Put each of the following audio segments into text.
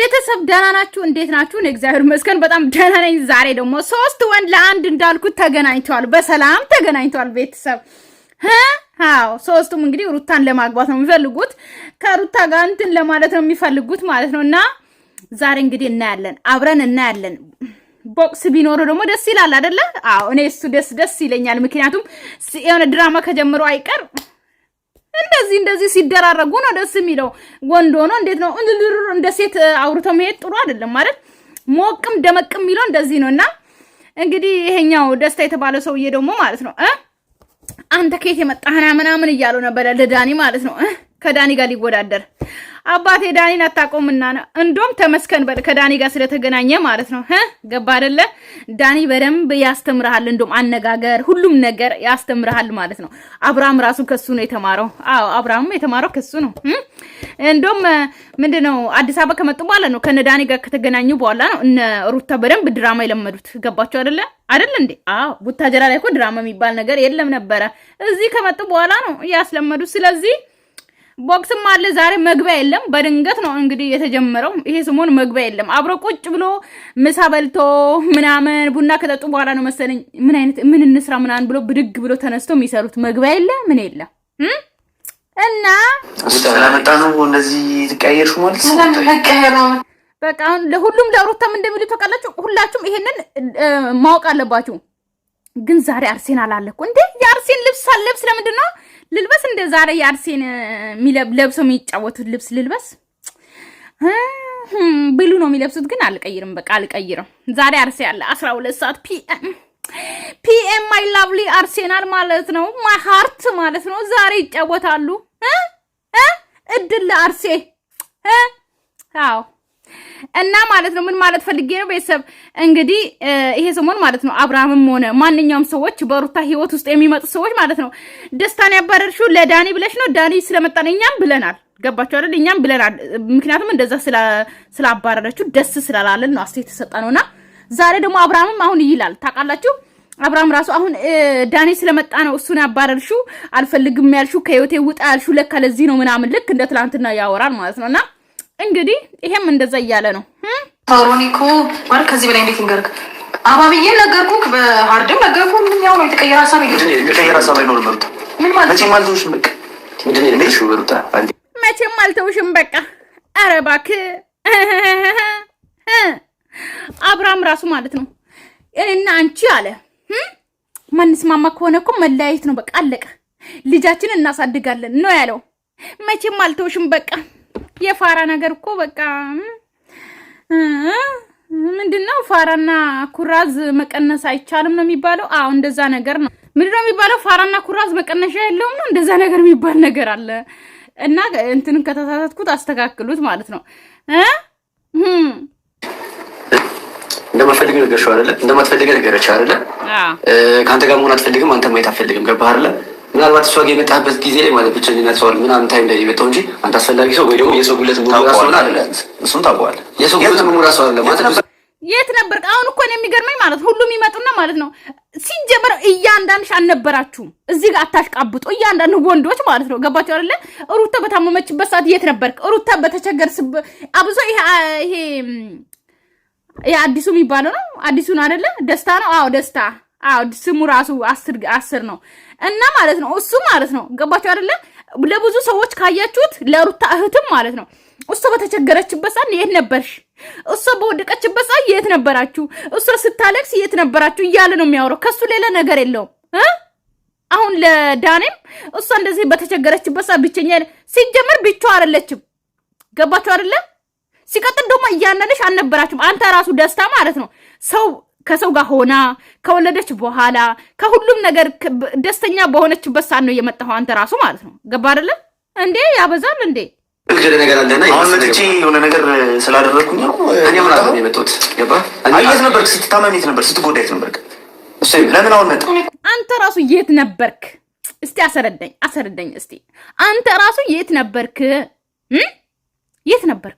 ቤተሰብ ደህና ናችሁ? እንዴት ናችሁ? እግዚአብሔር ይመስገን በጣም ደህና ነኝ። ዛሬ ደግሞ 3 ወንድ ለአንድ እንዳልኩት ተገናኝተዋል፣ በሰላም ተገናኝተዋል ቤተሰብ። አዎ ሶስቱም እንግዲህ ሩታን ለማግባት ነው የሚፈልጉት፣ ከሩታ ጋር እንትን ለማለት ነው የሚፈልጉት ማለት ነውና ዛሬ እንግዲህ እናያለን፣ አብረን እናያለን። ቦክስ ቢኖር ደግሞ ደስ ይላል አይደለ? አዎ እኔ እሱ ደስ ይለኛል። ምክንያቱም የሆነ ድራማ ከጀመሩ አይቀር እንደዚህ ሲደራረጉ ነው ደስ የሚለው። ወንድ ሆኖ እንዴት ነው እንደ ሴት አውርቶ መሄድ ጥሩ አይደለም ማለት ሞቅም ደመቅም የሚለው እንደዚህ ነውና እንግዲህ ይሄኛው ደስታ የተባለ ሰውዬ ደግሞ ማለት ነው አንተ ከየት የመጣህና ምናምን እያሉ ነበር ለዳኒ ማለት ነው ከዳኒ ጋር ሊወዳደር። አባቴ ዳኒን አታቆምና እንደውም ተመስከን በል ከዳኒ ጋር ስለተገናኘ ማለት ነው ገባ አይደለ? ዳኒ በደንብ ያስተምራል፣ እንደውም አነጋገር ሁሉም ነገር ያስተምራል ማለት ነው። አብርሃም ራሱ ከሱ ነው የተማረው። አዎ አብርሃም የተማረው ከሱ ነው። እንደውም ምንድነው አዲስ አበባ ከመጡ በኋላ ነው ከነዳኒ ጋር ከተገናኙ በኋላ ነው እነ ሩታ በደንብ ድራማ የለመዱት። ገባችሁ አይደለ? አይደል እንዴ? አዎ ቡታጀራ ላይ እኮ ድራማ የሚባል ነገር የለም ነበረ። እዚህ ከመጡ በኋላ ነው ያስለመዱት። ስለዚህ ቦክስም አለ ዛሬ መግቢያ የለም። በድንገት ነው እንግዲህ የተጀመረው። ይሄ ሰሞን መግቢያ የለም። አብሮ ቁጭ ብሎ ምሳ በልቶ ምናምን ቡና ከጠጡ በኋላ ነው መሰለኝ ምን እንስራ ምናምን ብሎ ብድግ ብሎ ተነስቶ የሚሰሩት። መግቢያ የለ ምን የለ እና ስለመጣ ነው እንደዚህ ተቀያየርሽ ማለት ነው። በቃ ለሁሉም ለሩታም እንደሚሉ ተቀላችሁ። ሁላችሁም ይሄንን ማወቅ አለባችሁ። ግን ዛሬ አርሴናል አለ እኮ እንዴ! የአርሴን ልብስ አለብስ ለምንድን ነው ልልበስ? እንደ ዛሬ የአርሴን ለብሰው የሚጫወቱት ልብስ ልልበስ ብሉ ነው የሚለብሱት። ግን አልቀይርም፣ በቃ አልቀይርም። ዛሬ አርሴ አለ 12 ሰዓት ፒኤም ማይ ላቭሊ አርሴናል ማለት ነው፣ ማይ ሃርት ማለት ነው። ዛሬ ይጫወታሉ። እድል ለአርሴ አዎ። እና ማለት ነው ምን ማለት ፈልጌ ነው ቤተሰብ እንግዲህ ይሄ ሰሞን ማለት ነው አብርሃምም ሆነ ማንኛውም ሰዎች በሩታ ህይወት ውስጥ የሚመጡ ሰዎች ማለት ነው ደስታን ያባረርሽው ለዳኒ ብለሽ ነው። ዳኒ ስለመጣን እኛም ብለናል። ገባችሁ አይደል? እኛም ብለናል። ምክንያቱም እንደዛ ስላባረረችው ደስ ስላላለን ነው አስተያየት ተሰጣነውና ዛሬ ደግሞ አብርሃምም አሁን ይላል ታውቃላችሁ። አብርሃም ራሱ አሁን ዳኒ ስለመጣ ነው እሱን ያባረርሽው አልፈልግም ያልሽው ከህይወቴ ውጣ ያልሽው ለካ ለዚህ ነው ምናምን ልክ እንደ ትላንትና ያወራል ማለት ነውና እንግዲህ ይሄም እንደዛ እያለ ነው። ታሮኒኮ ማለት ከዚህ በላይ እንዴት እንገርክ? አባብዬ ነገርኩክ፣ በሃርድም ነገርኩ። ምን ያው ነው የተቀየረ ሐሳብ አይኖርም። መብት ምን ማለት መቼም አልተውሽም። በቃ ምንድን ነው ልሽ ወሩታ አንዴ መቼም አልተውሽም። በቃ ኧረ እባክህ አብርሃም ራሱ ማለት ነው እኔና አንቺ አለ ማንስማማ ከሆነ እኮ መለያየት ነው። በቃ አለቀ። ልጃችንን እናሳድጋለን ነው ያለው። መቼም አልተውሽም። በቃ የፋራ ነገር እኮ በቃ ምንድነው ፋራና ኩራዝ መቀነስ አይቻልም ነው የሚባለው። አዎ እንደዛ ነገር ነው። ምንድነው የሚባለው? ፋራና ኩራዝ መቀነሻ የለውም ነው እንደዛ ነገር የሚባል ነገር አለ። እና እንትንን ከተሳሳትኩት አስተካክሉት ማለት ነው። እንደማትፈልግ ነገር ሸው አይደለ? እንደማትፈልግ ነገር አይደለ? ካንተ ጋር መሆን አትፈልግም፣ አንተ ማየት አትፈልግም። ገባህ አይደለ? ምናልባት እሷ ጋር የመጣህበት ጊዜ ላይ ማለት ብቸኝነት ሰው ምናምን ታይም ላይ የመጣው እንጂ አንተ አስፈላጊ ሰው ወይ ደግሞ የሰው ጉለት ሙሉ ራስ ሆነ አይደለ? እሱን ታውቀዋለህ። የሰው ጉለት ሙሉ ራስ ሆነ ማለት የት ነበር? አሁን እኮ ነው የሚገርመኝ ማለት ሁሉም ይመጡና ማለት ነው ሲጀመር እያንዳንድሽ አልነበራችሁም እዚህ ጋር አታሽቃብጡ። እያንዳንዱ ወንዶች ማለት ነው ገባችሁ አይደለ? ሩታ በታመመችበት ሰዓት የት ነበርክ? ሩታ በተቸገርስብ አብዞ ይሄ አዲሱ የሚባለው ነው አዲሱን አይደለ? ደስታ ነው። አዎ ደስታ። አዎ ስሙ ራሱ 10 ነው እና ማለት ነው እሱ ማለት ነው ገባችሁ አይደለ? ለብዙ ሰዎች ካያችሁት ለሩታ እህትም ማለት ነው እሷ በተቸገረችበት ሰዓት የት ነበርሽ? እሷ በወደቀችበት ሰዓት የት ነበራችሁ? እሷ ስታለቅስ የት ነበራችሁ እያለ ነው የሚያወራው። ከሱ ሌላ ነገር የለውም። አሁን ለዳኔም እሷ እንደዚህ በተቸገረችበት ሰዓት ብቸኛ ሲጀመር ብቻው አይደለችም። ገባችሁ አይደለ? ሲቀጥል ደግሞ እያንዳንድሽ አልነበራችሁም። አንተ ራሱ ደስታ ማለት ነው ሰው ከሰው ጋር ሆና ከወለደች በኋላ ከሁሉም ነገር ደስተኛ በሆነችበት ሰዓት ነው የመጣው አንተ ራሱ ማለት ነው። ገባ አይደለ እንዴ? ያበዛል እንዴ? እግረ ነገር አለና አሁን መጥቼ የሆነ ነገር ስላደረኩኝ ነው እኔ ምን አለ የመጣሁት። ገባ? አየት ነበር ስትታመም የት ነበር? ስትጎዳ የት ነበር? እሺ ለምን አሁን መጣ? አንተ ራሱ የት ነበርክ? እስቲ አሰረደኝ እስቲ። አንተ ራሱ የት ነበርክ? የት ነበርክ?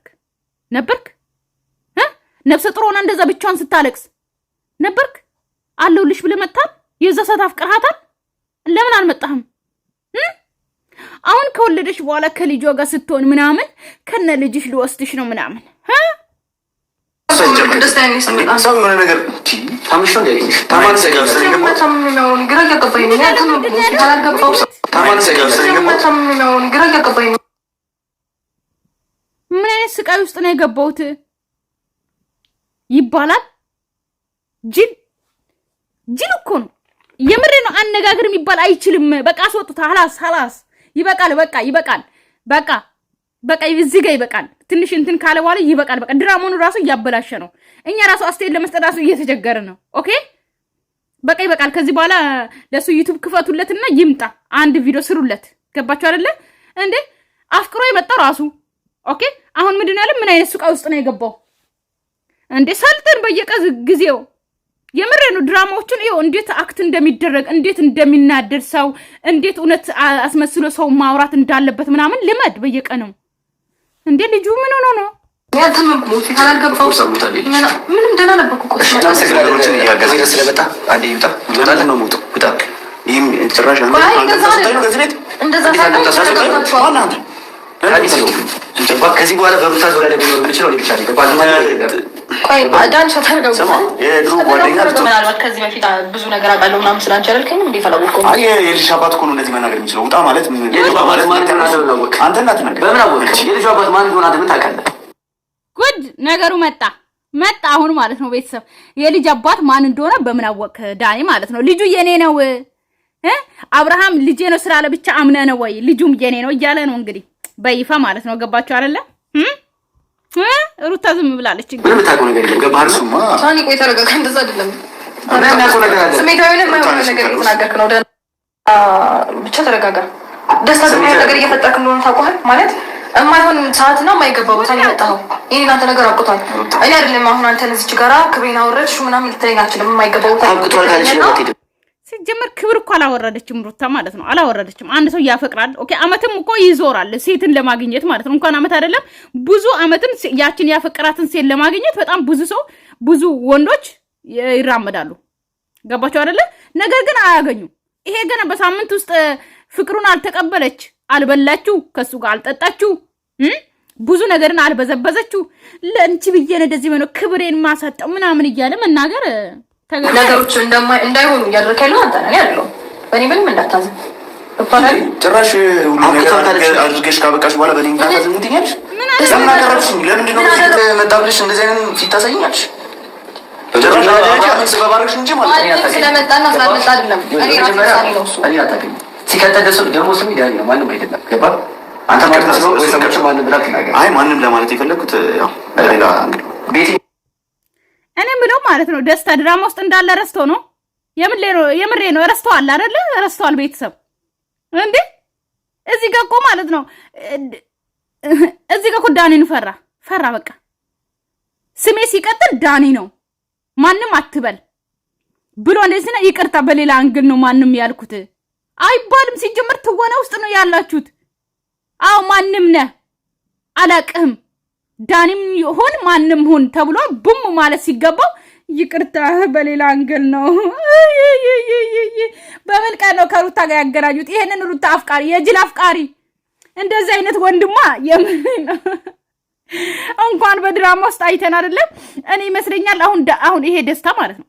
ነፍሰ ጡር ሆና እንደዛ ብቻዋን ስታለቅስ ነበርክ? አለውልሽ ብለህ መጣህ? የዛ ሰዓት አፍቅርሃታል? ለምን አልመጣህም? አሁን ከወለደሽ በኋላ ከልጇ ጋር ስትሆን ምናምን ከነ ልጅሽ ልወስድሽ ነው ምናምን ሰው የሆነ ነገር ታምሾ እንደዚህ ታማን ሰጋው ምን አይነት ስቃይ ውስጥ ነው የገባሁት ይባላል። ጅል እኮ ነው የምሬ ነው። አነጋገር የሚባል አይችልም። በቃ አስወጡት። ሀላስ ይበቃል። በቃ እዚህ ጋር ይበቃል። ትንሽ እንትን ካለ በኋላ ይበቃል። በቃ ድራማውን ራሱ እያበላሸ ነው። እኛ ራሱ አስተያየት ለመስጠት ራሱ እየተቸገረ ነው። ኦኬ በቃ ይበቃል። ከዚህ በኋላ ለሱ ዩቲዩብ ክፈቱለትና ይምጣ፣ አንድ ቪዲዮ ስሩለት። ገባችሁ አይደለ እንዴ? አፍቅሮ የመጣው ራሱ ኦኬ። አሁን ምንድን ያለ ምን አይነት ሱቃ ውስጥ ነው የገባው እንዴ? ሰልጥን በየጊዜው የምሬ ነው። ድራማዎቹን ይኸው እንዴት አክት እንደሚደረግ እንዴት እንደሚናደድ ሰው እንዴት እውነት አስመስሎ ሰው ማውራት እንዳለበት ምናምን ልመድ በየቀኑ እንዴ። ልጁ ምን ሆኖ ነው? ምንም ደህና ነበርኩ እኮ ስለመጣ አንዴ ይውጣ ነው ሞቶ ውጣ። ይህም ጭራሽ ከዚህ በኋላ በሩታ ዙሪያ ላይ ቢኖር የሚችለው ብቻ ምናልባት ከዚህ በፊት ብዙ ነገር አውቃለሁ ምናምን ስላንቺ አላልከኝም? እንዴት አላወቅሁም? የልጅ አባት እኮ ነው እንደዚህ መናገር የሚችለው። ውጣ ማለት አንተ እናት በምን አወቅሽ? የልጅ አባት ማን እንደሆነ ምን ታውቃለህ? ጉድ ነገሩ መጣ አሁን ማለት ነው። ቤተሰብ የልጅ አባት ማን እንደሆነ በምን አወቅ ዳኒ ማለት ነው። ልጁ የኔ ነው አብርሃም ልጄ ነው ስላለ ብቻ አምነ ነው ወይ ልጁም የኔ ነው እያለ ነው እንግዲህ በይፋ ማለት ነው። ገባችሁ አይደለ? ሩታ ዝም ብላለች። ምንም ታውቀው ነገር የለም። ገባህ? እሱማ ሳኒ ቆይ ተረጋጋ። እንደዛ አይደለም። ስሜታዊ ነህ የማይሆን ነገር እየተናገርክ ነው። ብቻ ተረጋጋ። ደስታ የሚሆን ነገር እየፈጠርክ እንደሆነ ታውቀዋል ማለት የማይሆን ሰዓትና የማይገባ ቦታ ነው የመጣኸው። ይሄን አንተ ነገር አውቅቷል። እኔ አይደለም አሁን አንተን እዚች ጋራ ክብሬን አወረድሽ ምናምን ልትለኝ አትችልም። የማይገባ ቦታ አውቅቷል ካለሽ ነው። ሲጀመር ክብር እኮ አላወረደችም ሩታ ማለት ነው። አላወረደችም። አንድ ሰው ያፈቅራል ኦኬ፣ አመትም እኮ ይዞራል ሴትን ለማግኘት ማለት ነው። እንኳን አመት አይደለም ብዙ አመትን ያችን ያፈቅራትን ሴት ለማግኘት በጣም ብዙ ወንዶች ይራመዳሉ። ገባችሁ አይደለ? ነገር ግን አያገኙም። ይሄ ገና በሳምንት ውስጥ ፍቅሩን አልተቀበለች፣ አልበላችሁ፣ ከሱ ጋር አልጠጣችሁ፣ ብዙ ነገርን አልበዘበዘችው። ለእንቺ ብዬ ነው እንደዚህ ነው ክብሬን ማሳጠው ምናምን እያለ መናገር ነገሮች እንዳይሆኑ እያደረክ ያለው አንተ ነህ ያለው። በእኔ ምንም እንዳታዝን ይባላል። ጭራሽ ሁሉ ነገር አድርገሽ ካበቃሽ በኋላ በእኔ እንዳታዝን ትኛለሽ። ለምን አደረግሽኝ? ለምንድን ነው መጣብልሽ? እንደዚህ አይነት ፊት ታሳይኛለሽ? ጭራሽ አሁን ስለባረክሽ እንጂ ማለት ነው። ስለመጣና ስላልመጣ አይደለም። እኔ ራሴ ነው እሱ እኔ አታውቅም። ሲቀጥል ደግሞ ስም ዳኒ ነው፣ ማንም አይደለም። ገባ? አንተ ማለት ነው ወይ ሰዎች ማንም ብላ ትናገር። አይ ማንም ለማለት የፈለኩት ያው ሌላ ቤት እኔ ምለው ማለት ነው። ደስታ ድራማ ውስጥ እንዳለ ረስቶ ነው። የምሬ ነው ረስተዋል አይደለ? ረስተዋል ቤተሰብ እንዴ። እዚህ ጋር እኮ ማለት ነው እዚህ ጋር እኮ ዳኒን ፈራ በቃ ስሜ ሲቀጥል ዳኒ ነው ማንም አትበል ብሎ እንደዚህ ነው። ይቅርታ በሌላ አንግል ነው ማንም ያልኩት አይባልም። ሲጀምር ትወና ውስጥ ነው ያላችሁት። አው ማንም ነህ አላቅህም ዳኒም ይሁን ማንም ሁን ተብሎ ቡም ማለት ሲገባው ይቅርታ በሌላ አንግል ነው። በምን ቀን ነው ከሩታ ጋር ያገናኙት? ይሄንን ሩታ አፍቃሪ የጅል አፍቃሪ እንደዚህ አይነት ወንድማ የምን ነው? እንኳን በድራማ ውስጥ አይተን አይደለም። እኔ ይመስለኛል አሁን ይሄ ደስታ ማለት ነው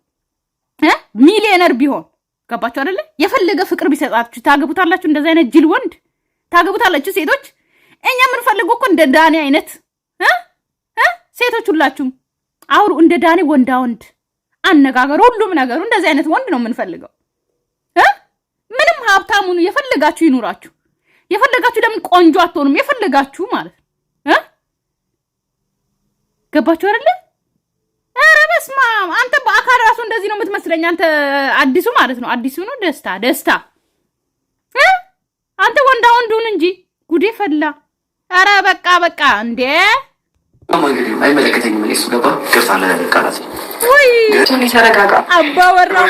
ሚሊዮነር ቢሆን ገባችሁ አይደለ? የፈለገ ፍቅር ቢሰጣችሁ ታገቡታላችሁ? እንደዚህ አይነት ጅል ወንድ ታገቡታላችሁ? ሴቶች እኛ የምንፈልገው እኮ እንደ ዳኒ አይነት ሴቶች ሁላችሁም አሁን እንደ ዳኒ ወንዳ ወንድ አነጋገሩ ሁሉም ነገሩ እንደዚህ አይነት ወንድ ነው የምንፈልገው። ምንም ሀብታሙን የፈለጋችሁ ይኑራችሁ፣ የፈለጋችሁ ለምን ቆንጆ አትሆኑም? የፈለጋችሁ ማለት ገባችሁ አይደለ? ኧረ በስመ አብ አንተ በአካል ራሱ እንደዚህ ነው የምትመስለኝ አንተ አዲሱ ማለት ነው። አዲሱ ነው ደስታ አንተ ወንዳ ወንዱን እንጂ ጉዴ ፈላ። ኧረ በቃ እንዴ አይመለከተኝም። እኔ እሱ ገባ ይቅርታ ለቃላት ወይ ተረጋጋ። አባወራው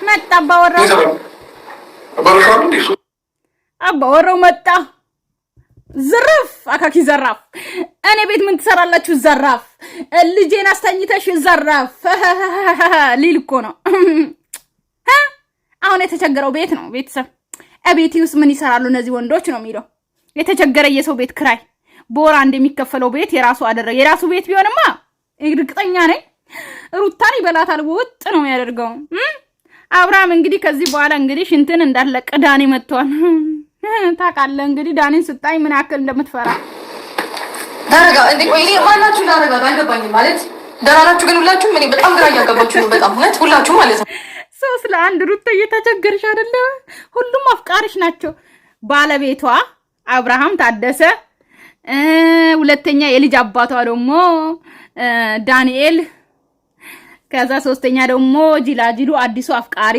መጣ አባወራው መጣ። ዘራፍ አካኪ ዘራፍ። እኔ ቤት ምን ትሰራላችሁ? ዘራፍ ልጄን አስተኝተሽ ዘራፍ ሊል እኮ ነው። አሁን የተቸገረው ቤት ነው ቤተሰብ። እቤቴ ውስጥ ምን ይሰራሉ እነዚህ ወንዶች ነው የሚለው። የተቸገረ የሰው ቤት ክራይ በወር አንድ የሚከፈለው ቤት የራሱ አደረገ። የራሱ ቤት ቢሆንማ እርግጠኛ ነኝ ሩታን ይበላታል። ወጥ ነው የሚያደርገው። አብርሃም እንግዲህ ከዚህ በኋላ እንግዲህ ሽንትን እንዳለቀ ዳኒ መጥቷል። ታውቃለህ እንግዲህ ዳኒን ስታይ ምን ያክል እንደምትፈራ ዳረጋ እንዴ ቆይ ማናችሁ ዳረጋ አልገባኝም ማለት ደራራችሁ ግን ሁላችሁም እኔ በጣም ግራ እያጋባችሁ ነው። በጣም እውነት ሁላችሁም ማለት ነው። ሶስት ለአንድ ሩታ እየተቸገርሽ አይደለ? ሁሉም አፍቃሪሽ ናቸው። ባለቤቷ አብርሃም ታደሰ፣ ሁለተኛ የልጅ አባቷ ደግሞ ዳንኤል፣ ከዛ ሶስተኛ ደግሞ ጅላጅሉ አዲሱ አፍቃሪ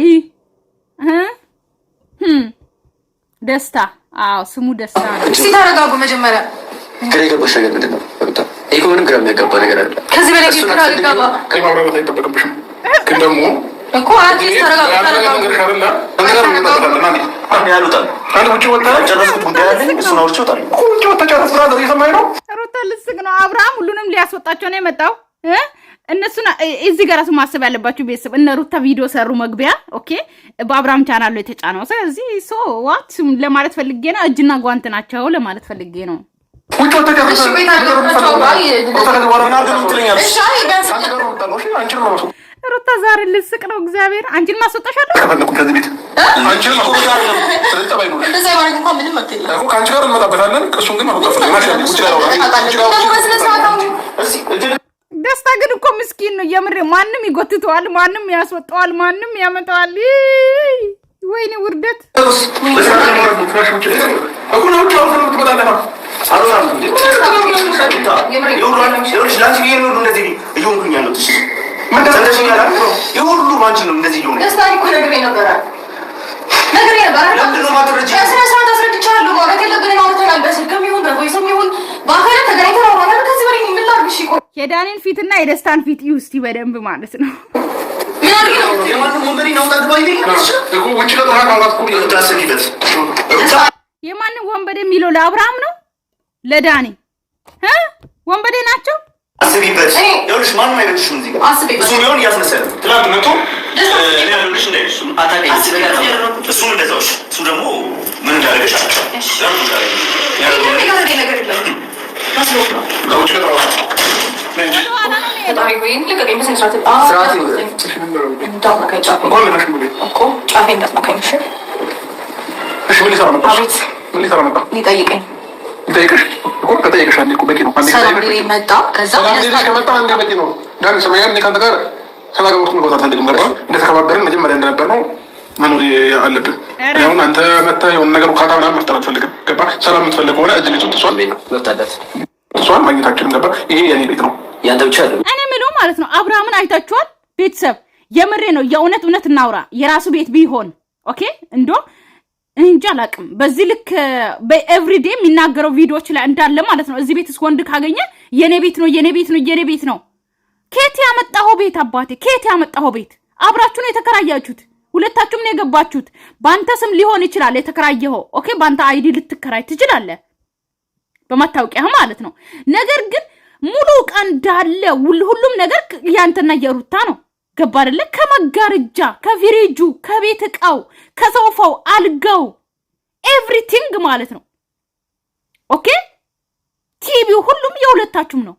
ደስታ። አዎ ስሙ ደስታ ነው። እስቲ ተረጋጉ መጀመሪያ። ግራ የገባሽ ነገር ምንድን ነው? ይሄ ምንም ግራ የሚያጋባ ነገር አለ። ከዚህ በላይ ግራ ይገባ ከማውራት አይጠበቅብሽም። ግን ደግሞ እኮ አዲስ ተረጋጉ ሩታ ልስቅ ነው። አብርሃም ሁሉንም ሊያስወጣቸው ነው የመጣው። እነሱን እዚህ ጋር ማሰብ ያለባችሁ ቤተሰብ እነ ሩታ ቪዲዮ ሰሩ መግቢያ ኦኬ፣ በአብርሃም ቻናል ላይ የተጫነው። ስለዚህ ዋት ለማለት ፈልጌ ነው። እጅና ጓንት ናቸው ለማለት ፈልጌ ነው። ሩታ ዛሬ ልስቅ ነው። እግዚአብሔር አንቺን ማስወጣሻለሁ። ደስታ ግን እኮ ምስኪን ነው የምሬ። ማንም ይጎትተዋል፣ ማንም ያስወጣዋል፣ ማንም ያመጣዋል። ወይኔ ውርደት። የዳኒን ፊትና የደስታን ፊት ይውስቲ በደንብ ማለት ነው። የማንም ወንበዴ የሚለው ለአብርሃም ነው ለዳኒ ወንበዴ ናቸው። አስቢበት። ይኸውልሽ ማንም አይበልሽም እዚህ ጋር እሱ ቢሆን እያስመሰለ ትናንት መቶ እኔ ያለልሽ እንደ እሱም እንደዛው እሱ ደግሞ ምን እንዳደረገሽ ሊጠይቀኝ ከጠየቅሽ አንዴ እኮ በቂ ነው። መጣ ከዛ ከመጣ አንዴ በቂ ነው። ዳን ሰማያን ከአንተ ጋር ተናገሩት መግባት አልፈልግም። ገባ እንደተከባበርን መጀመሪያ እንደነበርነው መኖር አለብን። አሁን አንተ መተህ የሆነ ነገር ካታ ምናምን መፍጠር አልፈልግም። ገባ ሰላም የምትፈልግ ከሆነ እጅ ልጅ እሷን ማግኘታችንም ገባ። ይሄ የኔ ቤት ነው ያንተ ብቻ አይደለም። እኔ የምለው ማለት ነው አብርሃምን አይታችኋል ቤተሰብ? የምሬ ነው። የእውነት እውነት እናውራ። የራሱ ቤት ቢሆን ኦኬ እንዶ እንጃ አላቅም። በዚህ ልክ በኤቭሪዴ የሚናገረው ቪዲዮዎች ላይ እንዳለ ማለት ነው። እዚህ ቤትስ ወንድ ካገኘ የኔ ቤት ነው የኔ ቤት ነው የኔ ቤት ነው። ከየት ያመጣኸው ቤት አባቴ? ከየት ያመጣኸው ቤት? አብራችሁ ነው የተከራያችሁት? ሁለታችሁም ነው የገባችሁት? በአንተ ስም ሊሆን ይችላል የተከራየኸው። ኦኬ በአንተ አይዲ ልትከራይ ትችላለህ፣ በማታወቂያ ማለት ነው። ነገር ግን ሙሉ ዕቃ እንዳለ ሁሉም ነገር ያንተና የሩታ ነው። ገባ አይደለ? ከመጋረጃ ከፍሪጁ ከቤት ዕቃው ከሶፋው አልጋው ኤቭሪቲንግ ማለት ነው። ኦኬ ቲቪው ሁሉም የሁለታችሁም ነው።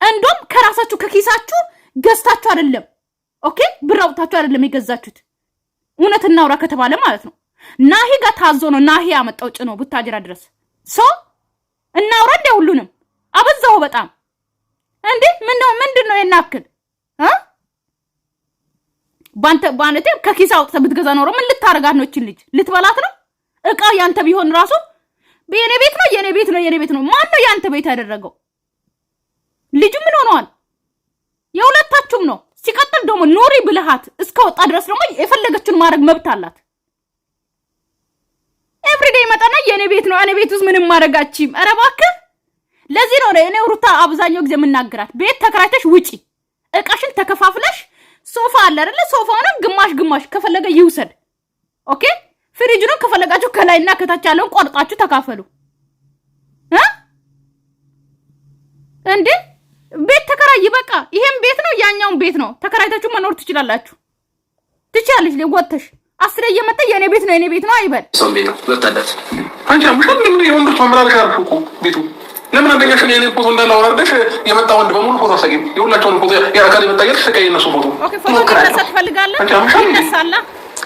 እንደውም ከራሳችሁ ከኪሳችሁ ገዝታችሁ አይደለም። ኦኬ ብር አውጥታችሁ አይደለም የገዛችሁት። እውነት እናውራ ከተባለ ማለት ነው። ናሂ ጋር ታዞ ነው ናሂ ያመጣው ጭኖ ቡታጅራ ድረስ እናውራ እንደ ሁሉንም አበዛው በጣም እንዴ። ምንድነው የናክል ባንተ ከኪስ አውጥተህ ብትገዛ ኖሮ ምን ልታረጋት ነው? እቺን ልጅ ልትበላት ነው? እቃው ያንተ ቢሆን ራሱ የኔ ቤት ነው የኔ ቤት ነው የኔ ቤት ነው። ማን ነው ያንተ ቤት ያደረገው? ልጁ ምን ሆነዋል? የሁለታችሁም ነው። ሲቀጥል ደግሞ ኖሪ ብልሃት እስከወጣ ድረስ ደግሞ የፈለገችውን ማድረግ መብት አላት። ኤቭሪዴይ መጣና የኔ ቤት ነው እኔ ቤት ውስጥ ምንም ማድረጋችም። ኧረ እባክህ። ለዚህ ነው እኔ ሩታ አብዛኛው ጊዜ የምናገራት ቤት ተከራይተሽ ውጪ፣ እቃሽን ተከፋፍለሽ ሶፋ አለ አይደለ? ሶፋውንም ግማሽ ከፈለገ ይውሰድ። ኦኬ ፍሪጁንም ከፈለጋችሁ ከላይና ከታች ያለውን ቆርጣችሁ ተካፈሉ። እንዴ ቤት ተከራይ በቃ። ይሄም ቤት ነው ያኛውን ቤት ነው። ተከራይታችሁ መኖር ትችላላችሁ። ትችያለሽ። ለወጥተሽ አስሬ እየመጣ የኔ ቤት ነው የኔ ቤት ነው አይበል። ሰው ቤት ነው ወጣለት። አንቺ አምሽን ምን የወንድ ተመራለሽ አርኩ ቤቱ ለምን አንደኛሽ የኔ ፎቶ እንዳለ አወራርደሽ የመጣ ወንድ በሙሉ ፎቶ አሳጊም የሁላቸውን ፎቶ የአካል የመጣየል ስቀይ እነሱ ፎቶ ኦኬ ፎቶ ማንሳት ፈልጋለህ ይነሳላ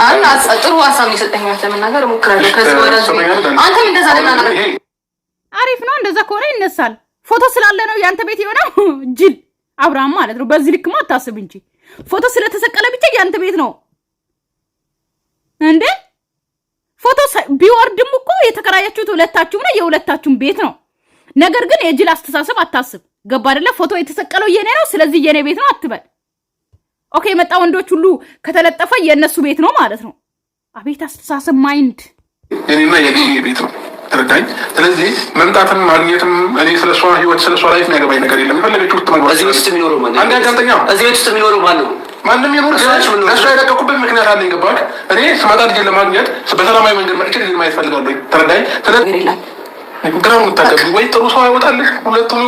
አና ጥሩ ሀሳብ ይሰጠኝ ለመናገር ሞክራለሁ ከዚህ ወራጅ አንተም እንደዛ ለምን አሪፍ ነው እንደዛ ከሆነ ይነሳል ፎቶ ስላለ ነው ያንተ ቤት የሆነው ጅል አብርሃም ማለት ነው በዚህ ልክ ማታስብ እንጂ ፎቶ ስለተሰቀለ ብቻ ያንተ ቤት ነው እንዴ ፎቶ ቢወርድም እኮ የተከራያችሁት ሁለታችሁም ነው የሁለታችሁም ቤት ነው ነገር ግን የጅል አስተሳሰብ አታስብ ገባ አይደለ ፎቶ የተሰቀለው የኔ ነው ስለዚህ የኔ ቤት ነው አትበል ኦኬ የመጣ ወንዶች ሁሉ ከተለጠፈ የነሱ ቤት ነው ማለት ነው አቤት አስተሳሰብ ማይንድ የኔና የኔ ቤት ነው ተረዳኝ ስለዚህ መምጣትም ማግኘትም እኔ ስለሷ ህይወት ስለሷ ላይፍ የሚያገባኝ ነገር የለም የፈለገችው ትመጣ እዚህ ውስጥ የሚኖረው ማን ነው አንዴ አጋንተኛ እዚህ ውስጥ የሚኖረው ማን ነው ማንም ይኖር እሱ ያለቀቁበት ምክንያት አለኝ ገባክ እኔ ስመጣ ልጅ ለማግኘት በሰላማዊ መንገድ መጥቼ ልጅ ማየት ፈልጋለሁ ተረዳኝ ስለዚህ ግራም ተቀበል ወይ ጥሩ ሰው አይወጣልሽ ሁለቱም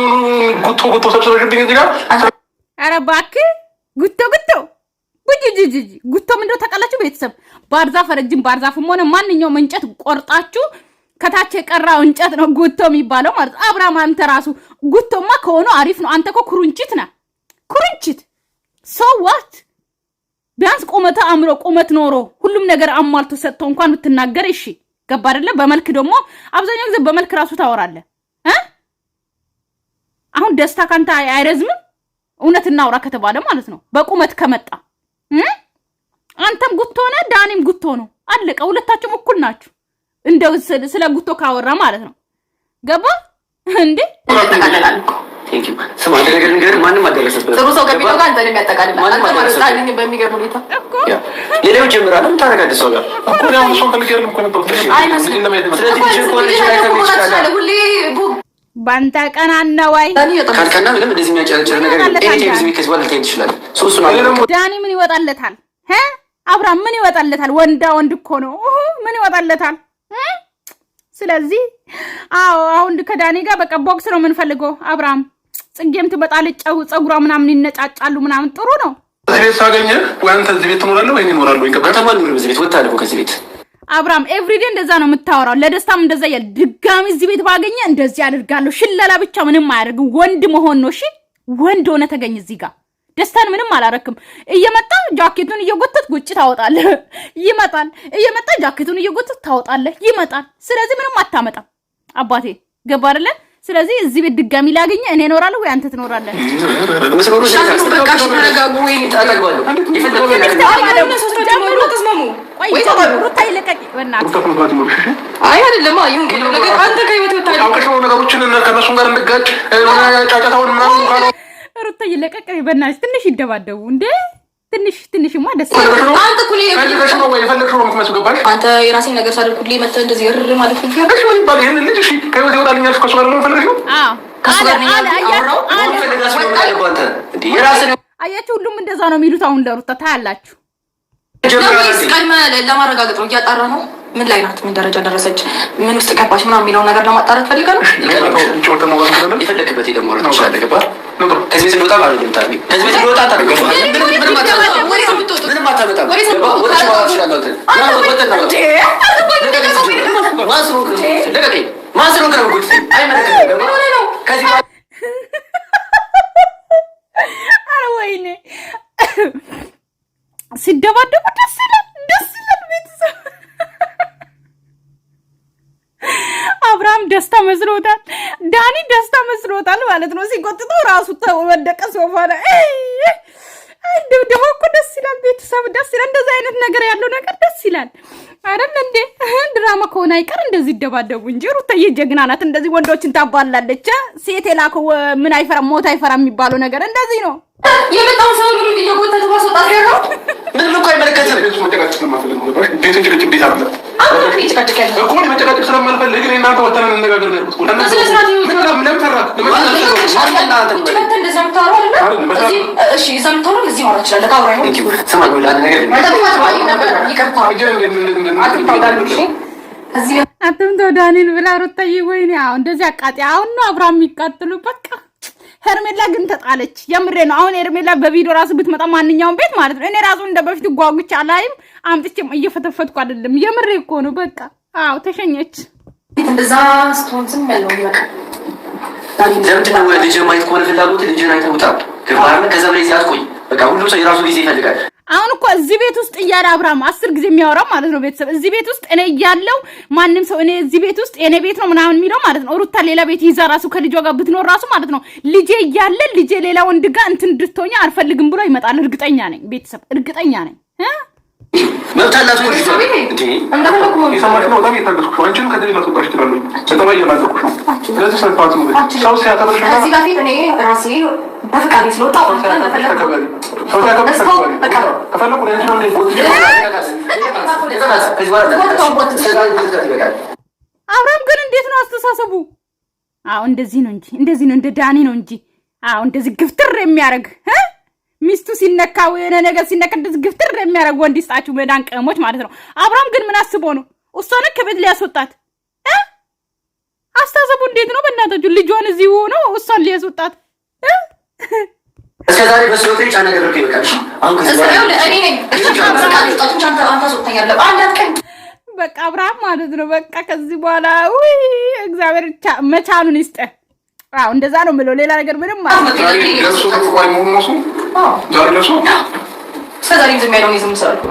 ጉቶ ሰብስበሽብኝ እዚህ ጋር ኧረ እባክህ ጉቶ ጉቶ ምንድነው ታውቃላችሁ ቤተሰብ ባርዛፍ ረጅም ባርዛፍም ሆነ ማንኛውም እንጨት ቆርጣችሁ ከታች የቀራው እንጨት ነው ጉቶ የሚባለው ማለት አብርሃም አንተ ራሱ ጉቶማ ከሆነ አሪፍ ነው አንተ እኮ ኩርንችት ነህ ኩርንችት ሶ ዋት ቢያንስ ቁመት አምሮ ቁመት ኖሮ ሁሉም ነገር አሟልቶ ሰጥቶ እንኳን ብትናገር እሺ ገባ አይደለ በመልክ ደግሞ አብዛኛው ጊዜ በመልክ ራሱ ታወራለህ አሁን ደስታ ካንተ አይረዝምም እውነት እናውራ ከተባለ ማለት ነው በቁመት ከመጣ አንተም ጉቶ ነህ ዳኒም ጉቶ ነው አለቀ ሁለታችሁም እኩል ናችሁ እንደው ስለ ጉቶ ካወራ ማለት ነው ገባ እንዴ ቴንክ ዩ ስማ ነገር ማንንም አደረሰበት ጥሩ ሰው ከቢለው ጋር አንተንም ያጠቃልላል አንተ ማለት ታዲኝ በሚገርም ሁኔታ እኮ ሌላው ጀምራል ምን ታረጋግጥ ሰው ጋር እኮ ነው ሰው ከልከር እኮ ነው ስለዚህ ጅንኮልሽ ላይ ከሚስካለ ሁሌ ባንታ ቀናና ወይ ካልከና ምንም እንደዚህ የሚያጨረጭር ነገር ኤቲኤም ዝም ከዚህ በኋላ ልትሄድ ትችላለህ ሶስቱ ነው ዳኒ ምን ይወጣለታል አብርሃም ምን ይወጣለታል ወንዳ ወንድ እኮ ነው ምን ይወጣለታል ስለዚህ አሁን ከዳኒ ጋር በቃ ቦክስ ነው የምንፈልገው አብርሃም ጽጌም ትመጣለች ጸጉሯ ምናምን ይነጫጫሉ ምናምን ጥሩ ነው እዚህ ሳገኘ ወይ አንተ እዚህ ቤት ትኖራለህ ወይ እኔ እኖራለሁ ከተማን ነው እዚህ ቤት ወጣለሁ ከዚህ ቤት አብርሃም ኤቭሪዴ እንደዛ ነው የምታወራው ለደስታም እንደዛ ያለ ድጋሚ እዚህ ቤት ባገኘ እንደዚህ አድርጋለሁ ሽለላ ብቻ ምንም አያደርግም ወንድ መሆን ነው እሺ ወንድ ሆነ ተገኝ እዚህ ጋር ደስታን ምንም አላረክም እየመጣ ጃኬቱን እየጎተት ጉጭ ታወጣለህ ይመጣል እየመጣ ጃኬቱን እየጎተት ታወጣለህ ይመጣል ስለዚህ ምንም አታመጣም አባቴ ገባ አይደለ ስለዚህ እዚህ ቤት ድጋሚ ላገኘ እኔ እኖራለሁ ወይ አንተ ትኖራለህ መስመሩ በቃ ተረጋጉ ወይ ታላግባለሁ ሩታ ይለቀቂ በእናትህ አይ አይደለም አይሁን ነገር አንተ ከህይወት ወጣለህ አውቀሽው ነገሮችን ከነሱ ጋር እንድጋጭ ጫጫታውን ምናምን ካለ ሩታ ይለቀቂ በእናትህ ትንሽ ይደባደቡ እንዴ ትንሽማ ደስ አንተ ኩሊ የፈለግሽው ምክንያቱ ገባሽ አንተ የራሴን ነገር ሳደርግ ኩሊ መተህ እንደዚህ እርር ማለት ፈልገህ እሺ ምን ይባል ይሄን ልጅ እሺ ከህይወት ይወጣልኛል ከሱ ጋር ነው ፈልገሽው ከሱ ጋር ነው ያወራው አያችሁ ሁሉም እንደዛ ነው የሚሉት አሁን ለሩታ ታያላችሁ ቀድመ ለማረጋገጥ ነው እያጣራ ነው ምን ላይ ናት ምን ደረጃ ደረሰች ምን ውስጥ ገባች ምናምን የሚለውን ነገር ለማጣራት ፈልገህ ነው የፈለክበት ደግሞ ነው ተሻለ ገባ ከዚህ ቤት እንወጣ ማለት ነው ታዲያ ከዚህ ቤት እንወጣ ታደርገው ምንም አታመጣም ወጣ ይችላል ማስሩ ነው ጉድ አይመለከትም ከዚህ አረ ወይኔ ሲደባደቡ ደስ ይላል ቤተሰብ አብርሃም ደስታ መስሎታል ዳኒ ደስታ መስሎታል ማለት ነው ሲቆጥተው ራሱ ተወደቀ ሶፋ ላይ ደግሞ እኮ ደስ ይላል ቤተሰብ ደስ ይላል እንደዛ አይነት ነገር ያለው ነገር ደስ ይላል አይደል እንዴ ድራማ ከሆነ አይቀር እንደዚህ ይደባደቡ እንጂ ሩታዬ ጀግና ናት እንደዚህ ወንዶችን ታባላለች ሴት የላከው ምን አይፈራ ሞት አይፈራ የሚባለው ነገር እንደዚህ ነው የመጣው ሰው ሁሉ እየጎተተ ማስወጣት ያለው ምንም እኮ አይመለከትም ቤቱ መጨቃጨቅ ስለማልፈልግ ነው ገባሽ ቤትን ጭቅጭቅ ቤት አለ እኮ መጨቃጨቅ ስለማልፈልግ እኔ እናንተ ወተን እንነጋገር ነው እኮ ለምን ፈራክ እሺ ዘምታው እዚህ ማለት ይችላል ካውራ ነው ስማ ነው ነገር አትምተው ዳኒል ብላ ሩታዬ ወይኔ አሁን እንደዚህ አቃጤ አሁን ነው አብርሃም የሚቃጥሉ በቃ ሄርሜላ ግን ተጣለች የምሬ ነው አሁን ሄርሜላ በቪዲዮ ራሱ ብትመጣ ማንኛውም ቤት ማለት ነው እኔ ራሱ እንደበፊት ጓጉቻ ላይም አምጥቼም እየፈተፈትኩ አይደለም የምሬ እኮ ነው በቃ አዎ ተሸኘች እንደዛ ስቶንስም ያለው ይበቃ ለምንድን ነው ልጅ ማየት ከሆነ ፍላጎት ልጅን አይተህ ውጣ። ከዛ በላይ እዚህ አትቆይ። በቃ ሁሉም ሰው የራሱ ጊዜ ይፈልጋል። አሁን እኮ እዚህ ቤት ውስጥ እያለ አብርሃም 10 ጊዜ የሚያወራው ማለት ነው ቤተሰብ እዚህ ቤት ውስጥ እኔ እያለው ማንም ሰው እኔ እዚህ ቤት ውስጥ የኔ ቤት ነው ምናምን የሚለው ማለት ነው። ሩታ ሌላ ቤት ይዛ ራሱ ከልጇ ጋር ብትኖር ራሱ ማለት ነው ልጄ እያለ ልጄ ሌላ ወንድ ጋር እንትን እንድትሆኛ አልፈልግም ብሎ ይመጣል። እርግጠኛ ነኝ ቤተሰብ እርግጠኛ ነኝ። መብታላት ነው እንዴ እንደፈለኩ ነው ይሰማሽ ነው። በጣም እየታገስኩሽ ነው። አንቺንም ከዚህ ጋር ተቆርጭ ይችላል። በጣም እየናገርኩሽ ነው። ስለዚህ ሰልፋት ነው ሰው ሲያከብርሽ ነው። እዚህ ጋር ፊት እኔ ራሴ በፍቃዴ ስለወጣሁ ሰው ሲያከብርሽ ከፈለኩ ነው እንዴ አብርሃም ግን እንዴት ነው አስተሳሰቡ? አዎ እንደዚህ ነው እንጂ እንደዚህ ነው እንደ ዳኒ ነው እንጂ አዎ እንደዚህ ግፍትር የሚያደርግ ሚስቱ ሲነካው የሆነ ነገር ሲነካ እንደዚህ ግፍትር የሚያደርግ ወንድ ይስጣችሁ መዳን ቀሞች ማለት ነው። አብርሃም ግን ምን አስቦ ነው እሷን ከቤት ሊያስወጣት? አስተሳሰቡ እንዴት ነው? በእናታችሁ ልጇን እዚህ ሆኖ እሷን ሊያስወጣት እስከዛሬ በስሎት ጫና ነገር ይበቃል። በቃ አብርሃም ማለት ነው በቃ ከዚህ በኋላ ወይ እግዚአብሔር መቻሉን ይስጠ። አዎ እንደዛ ነው የምለው። ሌላ ነገር ምንም ማለት ነው። እስከዛሬ ዝም ያለው ዝም ሰልኩ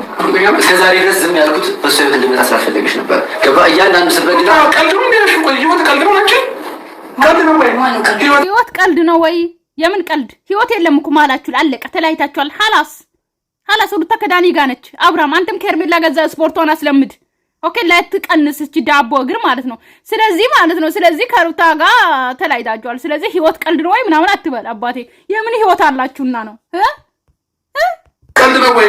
እስከዛሬ ድረስ ዝም ያልኩት በሱ ህይወት እንድመጣ ስላልፈለግሽ ነበር። ገባ እያንዳንዱ ስትበድል ህይወት ቀልድ ነው ወይ? የምን ቀልድ? ህይወት የለም እኮ ማላችሁ አለቀ። ተለያይታችኋል። ሀላስ ሩታ ከዳኒ ጋር ነች። አብርሃም አንተም ከርሜላ ገዛ ስፖርቷን አስለምድ። ኦኬ ላትቀንስ እቺ ዳቦ እግር ማለት ነው። ስለዚህ ከሩታ ጋር ተለያይታችኋል። ስለዚህ ህይወት ቀልድ ነው ወይ ምናምን አትበል አባቴ። የምን ህይወት አላችሁና ነው? ቀልድ ነው ወይ?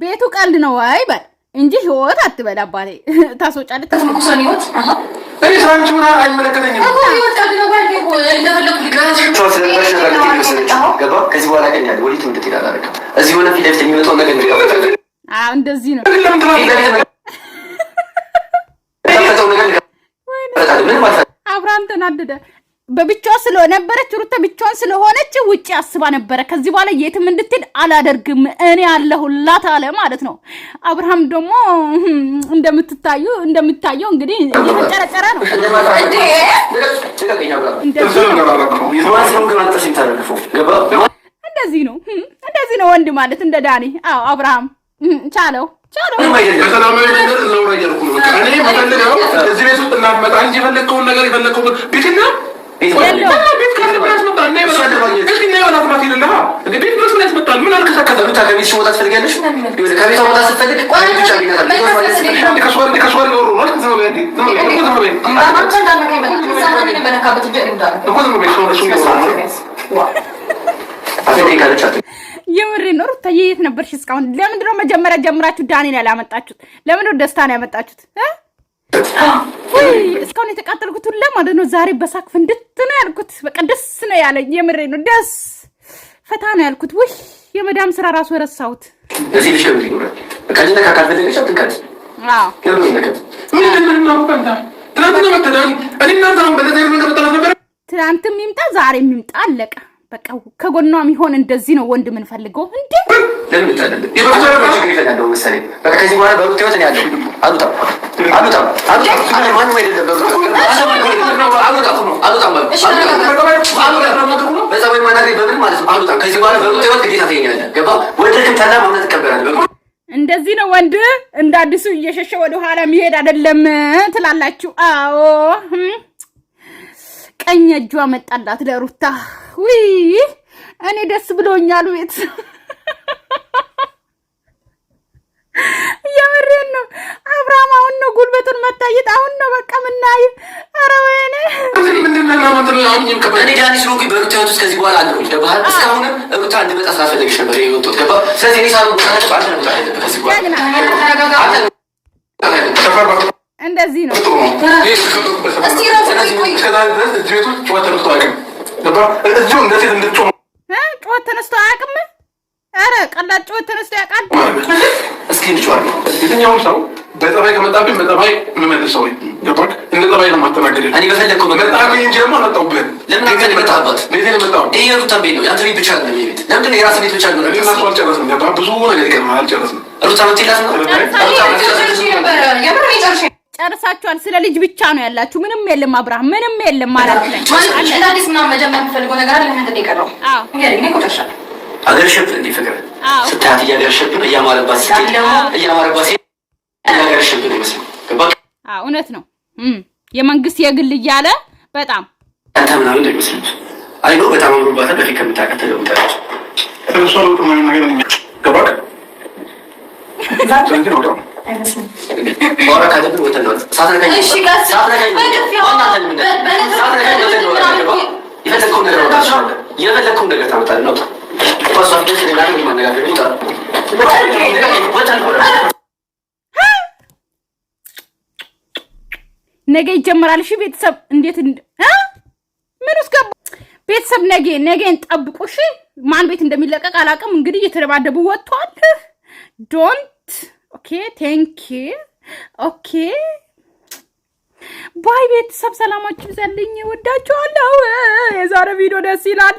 ቤቱ ቀልድ ነው ወይ በል እንጂ ህይወት አትበል አባቴ። ታስወጫለህ ተስሙኩሰን ህይወት እኔ ሳንቺ ምን አይመለከተኝም። ህይወት ቀልድ ነው ወይ? እንደፈለኩ ገባ ከዚህ በኋላ ግን ያለ ወዲት እንድትሄድ አላደረግም። እዚህ ሆነ ፊት ለፊት የሚመጣው ነገር ነው። አዎ እንደዚህ ነው። አብርሃም ተናደደ። በብቻዋ ስለነበረች ሩታ ብቻዋን ስለሆነች ውጪ አስባ ነበረ። ከዚህ በኋላ የትም እንድትሄድ አላደርግም እኔ አለሁላት አለ ማለት ነው። አብርሃም ደግሞ እንደምታየው እንግዲህ እየተጨረጨረ ነው። እንደዚህ ነው ወንድ ማለት እንደ ዳኒ። አዎ አብርሃም ቻለው በሰላማዊ መንገድ ነው ያልኩ ነው። እኔ የምፈልገው እዚህ ቤት ውስጥ እናትመጣ እንጂ የፈለግከውን ነገር የፈለግከውን ቤትና ቤት ከብራስ መጣ እና ቤት ነው ያላትማት ይልልሃ እንዴ ቤት መስለ ያስመጣል። ምን አልከሰከተ ብቻ ከቤት ወጣ ትፈልጋለሽ? ከቤት ወጣ ስትፈልግ ቆይ ብቻ ቢናል ከሷር ነው ነው ነው እንዴ የምሬ ነው። ሩታዬ የት ነበርሽ እስካሁን? ለምንድን ነው መጀመሪያ ጀምራችሁ ዳኒን ያላመጣችሁት? ለምንድን ነው ደስታን ያመጣችሁት? እስካሁን የተቃጠልኩት ሁላ ማለት ነው። ዛሬ በሳቅ ፍንድት ነው ያልኩት። በቃ ደስ ነው ያለኝ። የምሬ ነው። ደስ ፈታ ነው ያልኩት። ውይ የመዳም ስራ ራሱ ረሳሁት። እዚህ ልሽ ነው ይኖራል። በቃ እንደ ካካፈለገሽ አትንካት። አዎ ትናንትም ይምጣ ዛሬም ይምጣ አለቀ። በቃ ከጎኗ የሚሆን እንደዚህ ነው ወንድ ምን ፈልገው እንዴ? ለምን ታደለ? ይፈታለው መሰለኝ። በቃ ከዚህ በኋላ በሩት ህይወት ነው ያለው። አሉታ ማን ወይ ደበሩ በፀባይ ማናገር በምን ማለት ነው? አሉታ ከዚህ በኋላ በሩት ህይወት ግዴታ ትገኛለህ። ገባ? ወደድክም ጠላህ ማምነት ትቀበላለህ። እንደዚህ ነው ወንድ እንደ አዲሱ እየሸሸ ወደ ኋላ የሚሄድ አይደለም ትላላችሁ። አዎ ቀኝ እጇ መጣላት ለሩታ። ውይ እኔ ደስ ብሎኛል። ቤት የምሬን ነው። አብርሃም አሁን ነው ጉልበቱን መታየት። አሁን ነው በቃ ምናይ። ኧረ ወይኔ እኔ ዳኒ ስለሆንኩ በሩታ ህይወት ውስጥ ከዚህ በኋላ አለሁ። ደባል እስካሁን ሩታ እንድመጣ ስላልፈለግሽ ነበር የወጡት። ገባ? ስለዚህ እኔ ሳሉ እንደዚህ ነው። ጩኸት ተነስቶ አያውቅም። ኧረ ቀላል ጩኸት ተነስቶ ያውቃል። እስኪ ልጫዋል። የትኛውም ሰው በጸባይ ከመጣብኝ በጸባይ የምመልሰው ገባክ? እንደ ጸባይ ነው ማስተናገድ። እኔ በፈለግከው መጣብኝ እንጂ ደግሞ አልመጣሁብህም። ለምን አንተ የመጣህበት ቤቴ የመጣሁ ይሄ ሩታ ቤት ነው። የአንተ ቤት ብቻ ነው ቤት። ለምንድን ነው የራስህ ቤት ብቻ ነው? እኔ እና እሱ አልጨረስንም። ገባህ? ብዙ ነገር ይቀርማል። አልጨረስንም። ሩታ መጥላት ነው ጨርሳችኋል። ስለ ልጅ ብቻ ነው ያላችሁ። ምንም የለም አብርሃም፣ ምንም የለም ማለት ላይ አዲስ ምናምን መጀመር የምፈልገው ነገር አለ። ምንድን ነው የቀረው? አዎ እንግዲህ እኔ ቆጨሻለሁ። አገርሽብ እንዴ ፍቅር ስታት እያገርሽብ እያማረባት ሲል እያገርሽብ ይመስል ገባክ? አዎ እውነት ነው። የመንግስት የግል እያለ በጣም አንተ ምናምን ነው ይመስል አይኖ በጣም አምሮባታል። በፊት ከምታውቃት ለውጣለች ተነሷል። ወጥቶ ነገር ነው ገባክ? ስለዚህ ነው ደግሞ ወራ ካደብን ወተን ነው ሳትነካኝ እሺ ጋር ሳትነካኝ የፈለከውን ነገር ታውቃለህ። የፈለከውን ነገር ታመጣለህ ነው ፓስዋርድ ደስ ይላል ነው ማነጋገር ይጣል ነገ ይጀምራል። እሺ ቤተሰብ እንዴት ምን ውስጥ ገባ? ቤተሰብ ነገን ጠብቁ። እሺ ማን ቤት እንደሚለቀቅ አላውቅም። እንግዲህ እየተደባደቡ ወጥቷል። ዶንት ኦኬ ቴንክ ዩ ኦኬ ባይ ቤተሰብ ሰላማችሁ ይዘልኝ። ወዳችኋለሁ። የዛሬ ቪዲዮ ደስ ይላል።